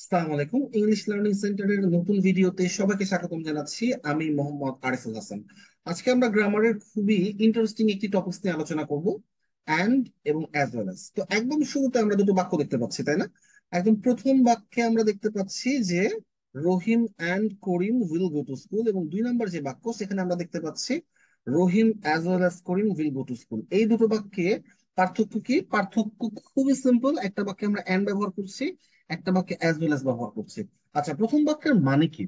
আসসালামু আলাইকুম। English learning সেন্টারের নতুন ভিডিওতে সবাইকে স্বাগতম জানাচ্ছি। আমি মোহাম্মদ আরিফুল হাসান। আজকে আমরা গ্রামারের খুবই ইন্টারেস্টিং একটি টপিক নিয়ে আলোচনা করব, অ্যান্ড এবং অ্যাজ ওয়েল অ্যাজ। তো একদম শুরুতে আমরা দুটো বাক্য দেখতে পাচ্ছি, তাই না? একদম প্রথম বাক্যে আমরা দেখতে পাচ্ছি যে Rahim and Karim will go to school, এবং 2 নম্বর যে বাক্য সেখানে আমরা দেখতে পাচ্ছি Rahim as well as Karim will go to school. এই দুটো বাক্যে পার্থক্য কি? পার্থক্য খুবই সিম্পল। একটা বাক্যে আমরা অ্যান্ড ব্যবহার করছি, একটা বাক্যে অ্যাজ ওয়েল অ্যাজ ব্যবহার করছি। আচ্ছা, প্রথম বাক্যের মানে কি?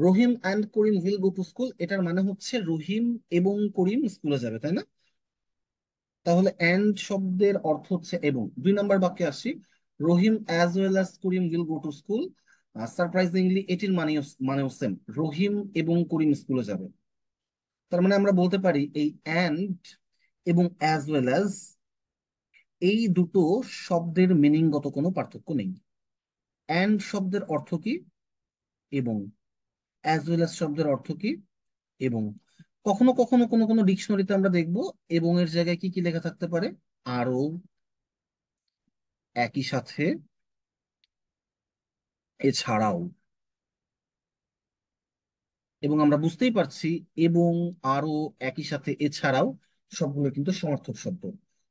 Rahim and Karim will go to school, এটার মানে হচ্ছে রহিম এবং করিম স্কুলে যাবে, তাই না? তাহলে অ্যান্ড শব্দের অর্থ হচ্ছে এবং। 2 নম্বর বাক্যে আসি, Rahim as well as Karim will go to school. Surprisingly এটির মানেও সেম, রহিম এবং করিম স্কুলে যাবে। তার মানে আমরা বলতে পারি এই অ্যান্ড এবং অ্যাজ ওয়েল অ্যাজ এই দুটো শব্দের মিনিংগত কোনো পার্থক্য নেই। অ্যান্ড শব্দের অর্থ কি? এবং। অ্যাজ ওয়েল অ্যাজ শব্দের অর্থ কি? এবং। কখনো কখনো কোনো কোনো ডিকশনারিতে আমরা দেখব এবং এর জায়গায় কি কি লেখা থাকতে পারে? আরো, একই সাথে, এছাড়াও। এবং আমরা বুঝতেই পারছি এবং, আরো, একই সাথে, এছাড়াও সবগুলো কিন্তু সমার্থক শব্দ।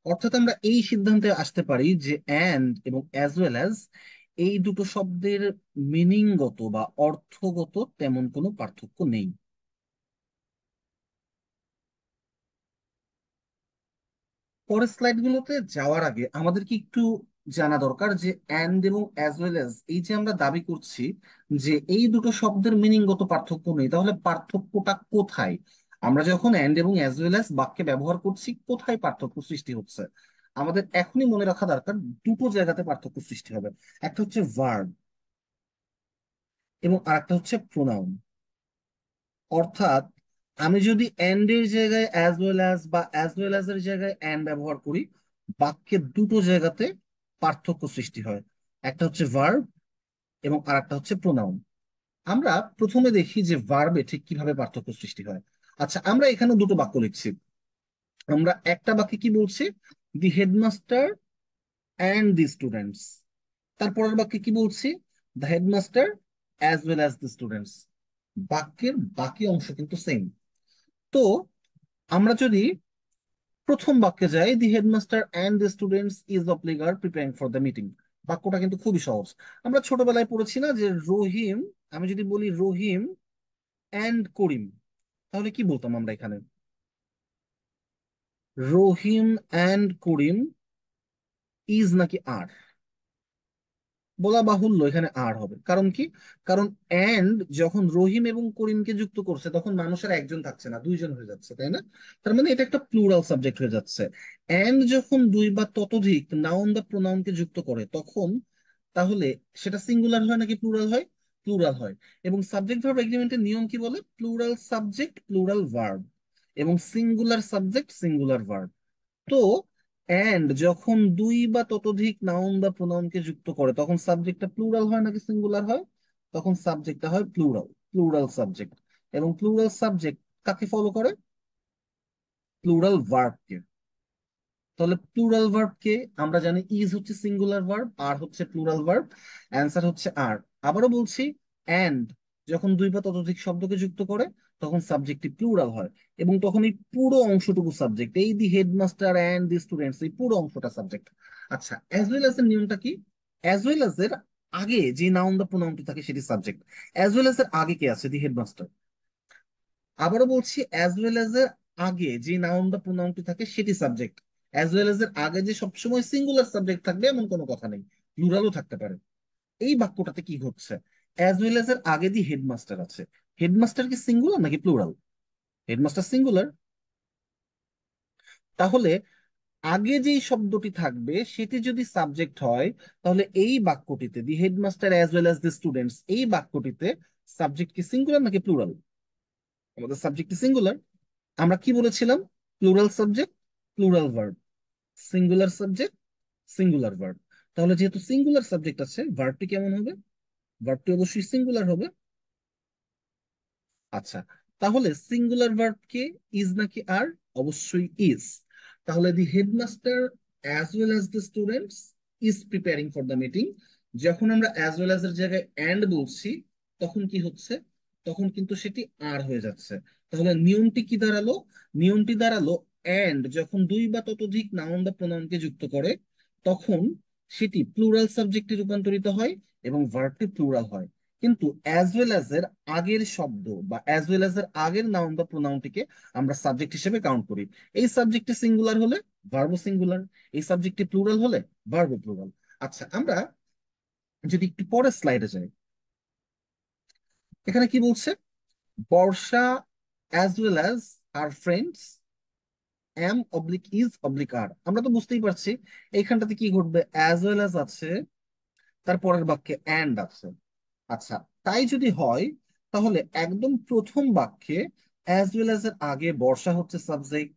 অর্থাৎ আমরা এই সিদ্ধান্তে আসতে পারি যে অ্যান্ড এবং অ্যাজ ওয়েল অ্যাজ এই দুটো শব্দের মিনিংগত বা অর্থগত তেমন কোনো পার্থক্য নেই। পরের স্লাইডগুলোতে যাওয়ার আগে আমাদের কি একটু জানা দরকার যে অ্যান্ড এবং অ্যাজ ওয়েল অ্যাজ এই যে আমরা দাবি করছি যে এই দুটো শব্দের মিনিংগত পার্থক্য নেই, তাহলে পার্থক্যটা কোথায়? আমরা যখন অ্যান্ড এবং অ্যাজ ওয়েল অ্যাজ বাক্যে ব্যবহার করছি, কোথায় পার্থক্য সৃষ্টি হচ্ছে? আমাদের এখনই মনে রাখা দরকার, দুটো জায়গাতে পার্থক্য সৃষ্টি হবে। একটা হচ্ছে ভার্ব এবং আরেকটা হচ্ছে প্রোনাউন। অর্থাৎ আমি যদি এন্ড এর জায়গায় অ্যাজ ওয়েল অ্যাজ বা অ্যাজ ওয়েল অ্যাজ এর জায়গায় এন্ড ব্যবহার করি, বাক্যের দুটো জায়গাতে পার্থক্য সৃষ্টি হয়। একটা হচ্ছে ভার্ব এবং আরেকটা হচ্ছে প্রোনাউন। আমরা প্রথমে দেখি যে ভার্বে ঠিক কিভাবে পার্থক্য সৃষ্টি হয়। আচ্ছা, আমরা এখানে দুটো বাক্য লিখছি। আমরা একটা বাক্যে কি বলছি? দি হেডমাস্টার অ্যান্ড দি স্টুডেন্টস। তারপরের বাক্যে কি বলছি? The headmaster as well as the students. বাক্যের বাকি অংশ কিন্তু সেম। তো আমরা যদি প্রথম বাক্যে যাই, the headmaster and the students is obliged preparing for the meeting. বাক্যটা কিন্তু খুবই সহজ। আমরা ছোটবেলায় পড়েছি না যে রহিম, আমি যদি বলি রহিম অ্যান্ড করিম, তাহলে কি বলতাম আমরা এখানে? রহিম অ্যান্ড করিম ইজ নাকি আর? বলা বাহুল্য এখানে আর হবে। কারণ কি? কারণ অ্যান্ড যখন রহিম এবং করিমকে যুক্ত করছে তখন মানুষের একজন থাকছে না, দুইজন হয়ে যাচ্ছে, তাই না? তার মানে এটা একটা প্লুরাল সাবজেক্ট হয়ে যাচ্ছে। অ্যান্ড যখন দুই বা ততোধিক নাউন বা প্রোনাউনকে যুক্ত করে তখন তাহলে সেটা সিঙ্গুলার হয় নাকি প্লুরাল হয়? প্লুরাল হয়। এবং সাবজেক্ট ভার্ব এগ্রিমেন্টের নিয়ম কি বলে? প্লুরাল সাবজেক্ট প্লুরাল ভার্ব, এবং সিঙ্গুলার সাবজেক্ট সিঙ্গুলার ভার্ব। তো এন্ড যখন দুই বা ততোধিক নাউন বা প্রোনাউনকে যুক্ত করে তখন সাবজেক্টটা প্লুরাল হয় নাকি সিঙ্গুলার হয়? তখন সাবজেক্টটা হয় প্লুরাল, প্লুরাল সাবজেক্ট। এবং প্লুরাল সাবজেক্ট কাকে ফলো করে? প্লুরাল ভার্বকে। তাহলে প্লুরাল ভার্ব কে আমরা জানি ইজ হচ্ছে সিঙ্গুলার ভার্ব, আর হচ্ছে প্লুরাল ভার্ব। অ্যান্সার হচ্ছে আর। আবারও বলছি, অ্যান্ড যখন দুই বা ততোধিক শব্দকে যুক্ত করে তখন সাবজেক্টটি প্লুরাল হয়, এবং তখন এই পুরো অংশটুকু সাবজেক্ট। এই দি হেডমাস্টার অ্যান্ড দি স্টুডেন্টস, এই পুরো অংশটা সাবজেক্ট। আচ্ছা, অ্যাজ ওয়েল এর নিয়মটা কি? অ্যাজ ওয়েল এর আগে যে নাউন বা প্রোনাউনটি থাকে সেটি সাবজেক্ট। অ্যাজ ওয়েল এর আগে কে আছে? The headmaster. আবারও বলছি, অ্যাজ ওয়েল এজ এর আগে যে নাউন বা প্রোনাউনটি থাকে সেটি সাবজেক্ট। অ্যাজ ওয়েল এজ এর আগে যে সবসময় সিঙ্গুলার সাবজেক্ট থাকবে এমন কোনো কথা নেই, প্লুরালও থাকতে পারে। এই বাক্যটাতে কি ঘটছে? অ্যাজ ওয়েল এজ এর আগে দি হেডমাস্টার আছে। হেডমাস্টার কি সিঙ্গুলার নাকি প্লুরাল? Headmaster singular. তাহলে আগে যেই শব্দটি থাকবে সেটি যদি সাবজেক্ট হয়, তাহলে এই বাক্যটিতে the headmaster as well as the students এই বাক্যটিতে সাবজেক্ট কি সিঙ্গুলার নাকি প্লুরাল? আমাদের সাবজেক্ট সিঙ্গুলার। আমরা কি বলেছিলাম? Plural subject plural verb, singular subject singular verb. তাহলে যেহেতু সিঙ্গুলার সাবজেক্ট আছে, ভার্বটি কেমন হবে? ভার্বটি অবশ্যই সিঙ্গুলার হবে। আচ্ছা, তাহলে সিঙ্গুলার ভার্ব কে ইজ নাকি আর? অবশ্যই ইজ। তাহলে দি headmaster as well as the students is preparing for the meeting, যখন আমরা অ্যাজ ওয়েল অ্যাজ এর জায়গায় অ্যান্ড বলছি তখন কি হচ্ছে, তখন কিন্তু সেটি আর হয়ে যাচ্ছে। তাহলে নিয়মটি কি দাঁড়ালো? নিয়মটি দাঁড়ালো অ্যান্ড যখন দুই বা ততোধিক নাউন বা প্রোনাউনকে যুক্ত করে তখন সেটি প্লুরাল সাবজেক্টে রূপান্তরিত হয় এবং ভার্বটি প্লুরাল হয়। কিন্তু অ্যাজ ওয়েল অ্যাজ এর আগের শব্দ বা অ্যাজ ওয়েল অ্যাজ এর আগের নাউন বা প্রোনাউনটিকে আমরা সাবজেক্ট হিসেবে কাউন্ট করি। এই সাবজেক্টটি সিঙ্গুলার হলে ভার্বও সিঙ্গুলার, এই সাবজেক্টটি প্লুরাল হলে ভার্বও প্লুরাল। আচ্ছা, আমরা যদি একটু পরের স্লাইডে যাই, এখানে কি বলছে? Barsha as well as her friends am obliged is obliged are. আমরা তো বুঝতেই পারছি এইখানটাতে কি ঘটবে, অ্যাজ ওয়েল অ্যাজ আছে, তারপরের বাক্যে অ্যান্ড আছে। আচ্ছা, তাই যদি হয় তাহলে একদম প্রথম বাক্যে অ্যাজ ওয়েল অ্যাজ এর আগে বর্ষা হচ্ছে সাবজেক্ট,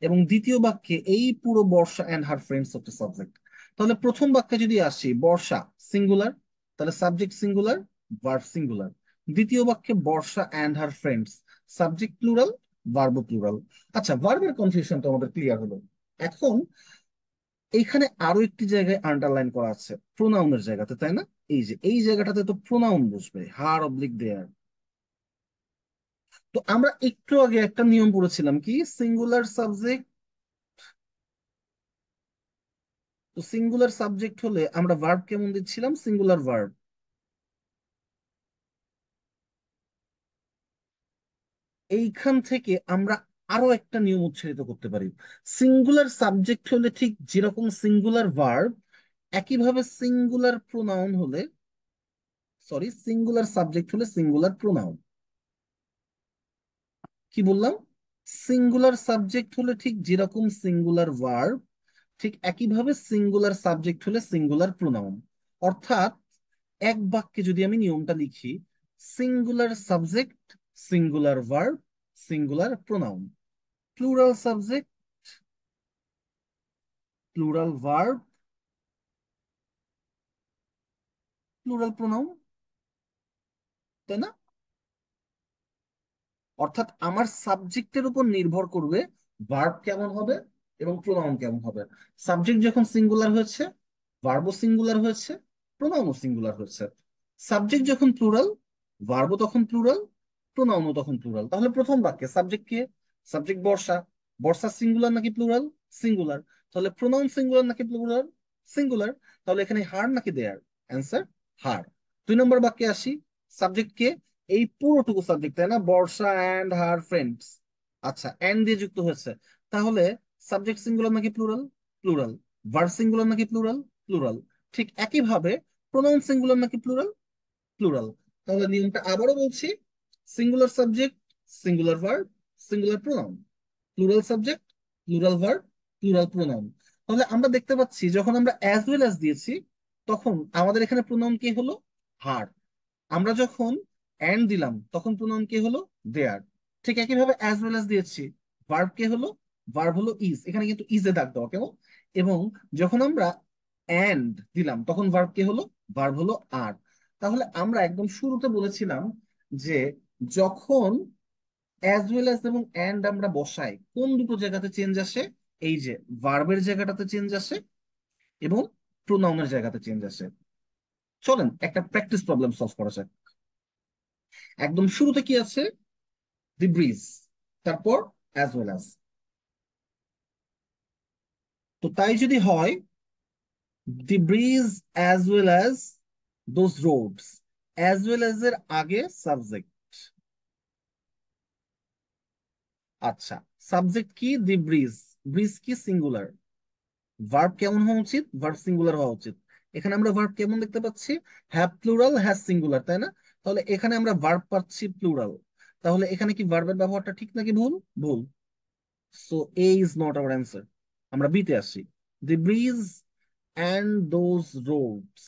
এবং দ্বিতীয় বাক্যে এই পুরো বর্ষা অ্যান্ড হার ফ্রেন্ডস হচ্ছে সাবজেক্ট। তাহলে প্রথম বাক্যে যদি আসি বর্ষা সিঙ্গুলার, তাহলে সাবজেক্ট সিঙ্গুলার, ভার্ব সিঙ্গুলার। দ্বিতীয় বাক্যে Barsha and her friends, subject plural, verb plural. আচ্ছা, ভার্বের কনফিউশন তো আমাদের ক্লিয়ার হলো। এখন এইখানে আরো একটি জায়গায় আন্ডারলাইন করা আছে প্রোনাউনের জায়গাতে, তাই না? এই যে এই জায়গাটাতে তো প্রোনাউন বসবে, হার অবলিক দেয়ার। তো আমরা একটু আগে একটা নিয়ম পড়েছিলাম কি, সিঙ্গুলার সাবজেক্ট। তো সিঙ্গুলার সাবজেক্ট হলে আমরা ভার্ব কেমন দিচ্ছিলাম? Singular verb. এইখান থেকে আমরা আরো একটা নিয়ম উচ্চারিত করতে পারি। সিঙ্গুলার সাবজেক্ট হলে ঠিক যেরকম সিঙ্গুলার ভার্ব, একইভাবে সিঙ্গুলার প্রোনাউন হলে, সরি, সিঙ্গুলার সাবজেক্ট হলে সিঙ্গুলার প্রোনাউন। কি বললাম? সিঙ্গুলার সাবজেক্ট হলে ঠিক যেরকম সিঙ্গুলার ভার্ব, ঠিক একইভাবে সিঙ্গুলার সাবজেক্ট হলে সিঙ্গুলার প্রোনাউন। অর্থাৎ এক বাক্যে যদি আমি নিয়মটা লিখি, singular subject, singular verb, singular pronoun, plural subject, plural verb, plural pronoun, তাই না? অর্থাৎ আমার সাবজেক্টের উপর নির্ভর করবে ভার্ব কেমন হবে এবং প্রোনাউন কেমন হবে। সাবজেক্ট যখন সিঙ্গুলার হয়েছে, ভার্বও সিঙ্গুলার হয়েছে, প্রোনাউনও সিঙ্গুলার হয়েছে। সাবজেক্ট যখন প্লুরাল, ভার্বও তখন প্লুরাল, প্রোনাউনও তখন প্লুরাল। তাহলে প্রথম বাক্যে সাবজেক্ট কে? সাবজেক্ট বর্ষা। বর্ষা সিঙ্গুলার নাকি প্লুরাল? সিঙ্গুলার। তাহলে প্রোনাউন সিঙ্গুলার নাকি প্লুরাল? সিঙ্গুলার। তাহলে এখানে হার নাকি দেয়ার? অ্যান্সার হার। 2 নম্বর বাক্যে আসি, সাবজেক্ট কে? এই পুরোটুকু সাবজেক্ট, তাই না? বর্ষা অ্যান্ড হার ফ্রেন্ডস। আচ্ছা, অ্যান্ড দিয়ে যুক্ত হয়েছে। তাহলে সাবজেক্ট সিঙ্গুলার নাকি প্লুরাল? প্লুরাল। ভার্ব সিঙ্গুলার নাকি প্লুরাল? প্লুরাল। ঠিক একইভাবে প্রোনাউন সিঙ্গুলার নাকি প্লুরাল? প্লুরাল। তাহলে নিয়মটা আবারও বলছি, singular subject, singular verb, singular pronoun, plural subject, plural verb, plural pronoun. তাহলে আমরা দেখতে পাচ্ছি যখন আমরা অ্যাজ ওয়েল অ্যাজ দিয়েছি তখন আমাদের এখানে প্রোনাউন কি হলো? হার। আমরা যখন অ্যান্ড দিলাম তখন প্রোনাউন কে হলো? দেয়ার। ঠিক একইভাবে অ্যাজ ওয়েল অ্যাজ দিয়েছি, ভার্ব কে হলো? ভার্ব হলো ইজ, এখানে কিন্তু ইজে দাগ দেওয়া কেন। এবং যখন আমরা অ্যান্ড দিলাম তখন ভার্ব কে হলো? ভার্ব হলো আর। তাহলে আমরা একদম শুরুতে বলেছিলাম যে যখন অ্যাজ ওয়েল অ্যাজ এবং অ্যান্ড আমরা বসাই কোন দুটো জায়গাতে চেঞ্জ আসে? এই যে ভার্বের জায়গাটাতে চেঞ্জ আসে এবং প্রোনাউনের জায়গাতে চেঞ্জ আসে। চলেন একটা প্র্যাকটিস প্রবলেম সলভ করা যাক। একদম শুরুতে কি আছে? দি ব্রিজ, তারপর অ্যাজ ওয়েল অ্যাজ। তো তাই যদি হয়, the bridge as well as those roads, as well as এর আগে সাবজেক্ট। আচ্ছা, সাবজেক্ট কি? The bridge. ব্রিজ কি? সিঙ্গুলার। ভার্ব কেমন হওয়া উচিত? ভার্ব সিঙ্গুলার হওয়া উচিত। এখানে আমরা ভার্ব কেমন দেখতে পাচ্ছি? হ্যাভ প্লুরাল, হ্যাজ সিঙ্গুলার, তাই না? তাহলে এখানে আমরা ভার্ব পাচ্ছি প্লুরাল। তাহলে এখানে কি ভার্বের ব্যবহারটা ঠিক নাকি ভুল? ভুল। So A is not our answer. আমরা বি তে আসি, the bridge and those roads.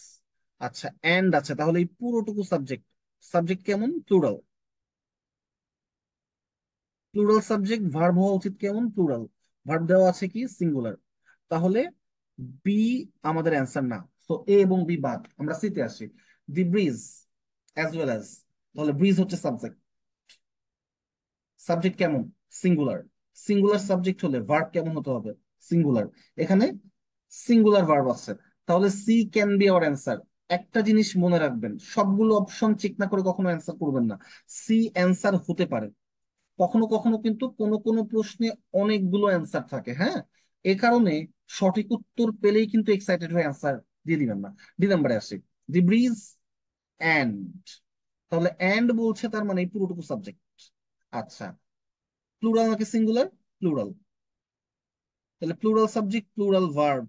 আচ্ছা, অ্যান্ড আছে, তাহলে এই পুরোটুকু সাবজেক্ট। সাবজেক্ট কেমন? প্লুরাল। প্লুরাল সাবজেক্ট, ভার্ব হওয়া উচিত কেমন? প্লুরাল। ভার্ব দেওয়া আছে কি? সিঙ্গুলার। তাহলে বি আমাদের অ্যান্সার না। তো এ এবং বি বাদ, আমরা সি তে আসি, the bridge as well as. তাহলে ব্রিজ হচ্ছে সাবজেক্ট। সাবজেক্ট কেমন? সিঙ্গুলার। সিঙ্গুলার সাবজেক্ট হলে ভার্ব কেমন হতে হবে? সিঙ্গুলার। এখানে সিঙ্গুলার ভার্ব আছে, তাহলে C can be our answer. একটা জিনিস মনে রাখবেন, সবগুলো অপশন চেক না করে কখনো অ্যান্সার করবেন না। সি অ্যান্সার হতে পারে, কখনো কখনো কিন্তু কোনো কোনো প্রশ্নে অনেকগুলো অ্যান্সার থাকে, হ্যাঁ। এ কারণে সঠিক উত্তর পেলেই কিন্তু এক্সাইটেড হয়ে অ্যান্সার দিয়ে দিবেন না। 2 নম্বরে আসি, দি ব্রিজ অ্যান্ড। তাহলে অ্যান্ড বলছে, তার মানে এই পুরোটুকু সাবজেক্ট। আচ্ছা, প্লুরাল নাকি সিঙ্গুলার? প্লুরাল। তাহলে প্লুরাল সাবজেক্ট প্লুরাল ভার্ব,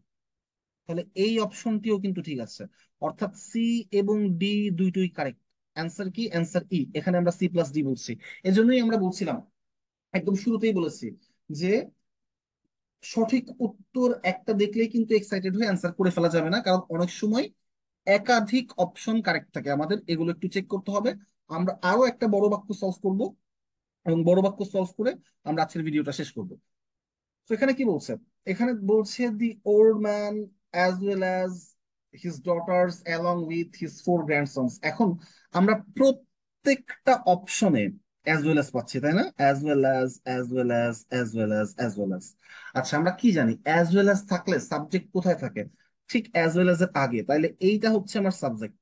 তাহলে এই অপশনটিও কিন্তু ঠিক আছে। অর্থাৎ সি এবং ডি দুইটোই কারেক্ট। অ্যান্সার কি? অ্যান্সার ই। এখানে আমরা সি প্লাস ডি বলছি। এজন্যই আমরা বলছিলাম, একদম শুরুতেই বলেছি যে সঠিক উত্তর একটা দেখলেই কিন্তু এক্সাইটেড হয়ে অ্যান্সার করে ফেলা যাবে না, কারণ অনেক সময় একাধিক অপশন কারেক্ট থাকে, আমাদের এগুলো একটু চেক করতে হবে। আমরা আরো একটা বড় বাক্য সলভ করব, এবং বড় বাক্য সলভ করে আমরা আজকের ভিডিওটা শেষ করব। তো এখানে কি বলছে? এখানে বলছে the old man as well as his daughters along with his 4 গ্র্যান্ডসন্স। এখন আমরা প্রত্যেকটা অপশনে অ্যাজ ওয়েল অ্যাজ পাচ্ছি, তাই না? As well as, as well as, as well as, as well as. আচ্ছা, আমরা কি জানি অ্যাজ ওয়েল অ্যাজ থাকলে সাবজেক্ট কোথায় থাকে? ঠিক অ্যাজ ওয়েল অ্যাজ এর আগে। তাইলে এইটা হচ্ছে আমার সাবজেক্ট।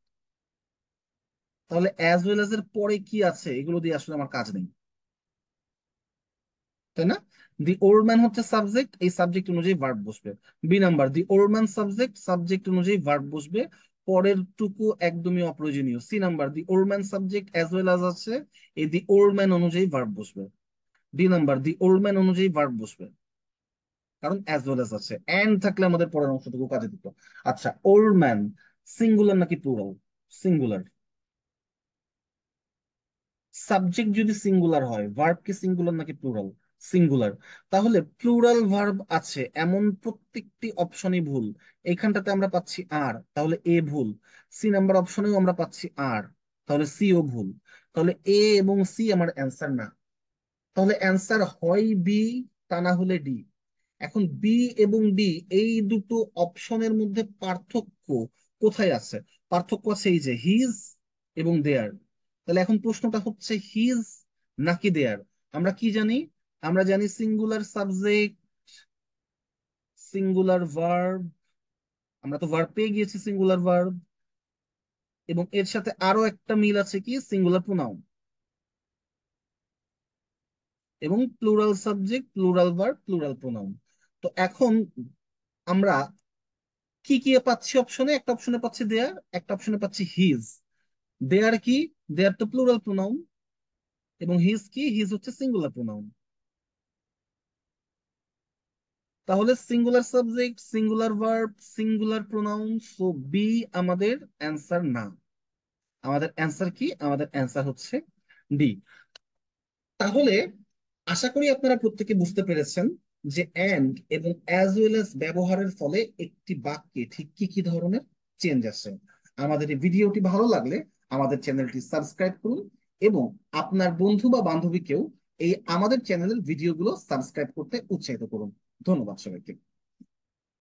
তাহলে অ্যাজ ওয়েল অ্যাজ এর পরে কি আছে এগুলো দিয়ে আসলে আমার কাজ নেই, তাই না? দি ওল্ড ম্যান হচ্ছে সাবজেক্ট, এই সাবজেক্ট অনুযায়ী ভার্ব বসবে। 2 number, the old man subject, subject অনুযায়ী ভার্ব বসবে, পরের টুকু একদমই অপ্রয়োজনীয়। 3 number, the old man subject as well as আছে, এই দি ওল্ড ম্যান অনুযায়ী ভার্ব বসবে। 2 নাম্বার, দি ওল্ড ম্যান অনুযায়ী ভার্ব বসবে, কারণ অ্যাজ ওয়েল অ্যাজ আছে। এন্ড থাকলে আমাদের পরের অংশটুকু কাজে দিত। আচ্ছা, ওল্ড ম্যান সিঙ্গুলার নাকি প্লুরাল? সিঙ্গুলার। সাবজেক্ট যদি সিঙ্গুলার হয়, ভার্ব কি সিঙ্গুলার নাকি প্লুরাল? সিঙ্গুলার। তাহলে প্লুরাল ভার্ব আছে এমন প্রত্যেকটি অপশনই ভুল। এইখানটাতে আমরা পাচ্ছি আর, তাহলে এ ভুল। 3 নাম্বার অপশনেও আমরা পাচ্ছি আর, তাহলে সি ও ভুল। তাহলে এ এবং সি আমার অ্যান্সার না। তাহলে অ্যান্সার হয় বি, তা না হলে ডি। এখন বি এবং ডি এই দুটো অপশনের মধ্যে পার্থক্য কোথায় আছে? পার্থক্য আছে এই যে হিজ এবং দেয়ার। তাহলে এখন প্রশ্নটা হচ্ছে হিজ নাকি দেয়ার। আমরা কি জানি? আমরা জানি সিঙ্গুলার সাবজেক্ট, সিঙ্গুলার ভার্ব। আমরা তো ভার্ব পেয়ে গিয়েছি, সিঙ্গুলার ভার্ব। এবং এর সাথে আরো একটা মিল আছে, কি? Singular pronoun. এবং plural subject, plural verb, plural pronoun. তো এখন আমরা কি কি পাচ্ছি অপশনে? একটা অপশনে পাচ্ছি দেয়ার, একটা অপশনে পাচ্ছি হিজ। দেয়ার কি? দেয়ার তো প্লুরাল প্রোনাউন। এবং হিজ কি? হিজ হচ্ছে সিঙ্গুলার প্রোনাউন। তাহলে singular subject, singular verb, singular pronoun, so B আমাদের অ্যান্সার না। আমাদের অ্যান্সার কি? আমাদের অ্যান্সার হচ্ছে ডি। তাহলে আশা করি আপনারা প্রত্যেকে বুঝতে পেরেছেন যে এন্ড এবং অ্যাজ ওয়েল অ্যাজ ব্যবহারের ফলে একটি বাক্যে ঠিক কি কি ধরনের চেঞ্জ আসে। আমাদের এই ভিডিওটি ভালো লাগলে আমাদের চ্যানেলটি সাবস্ক্রাইব করুন, এবং আপনার বন্ধু বা বান্ধবীকেও এই আমাদের চ্যানেলের ভিডিওগুলো সাবস্ক্রাইব করতে উৎসাহিত করুন। ধন্যবাদ সবাইকে।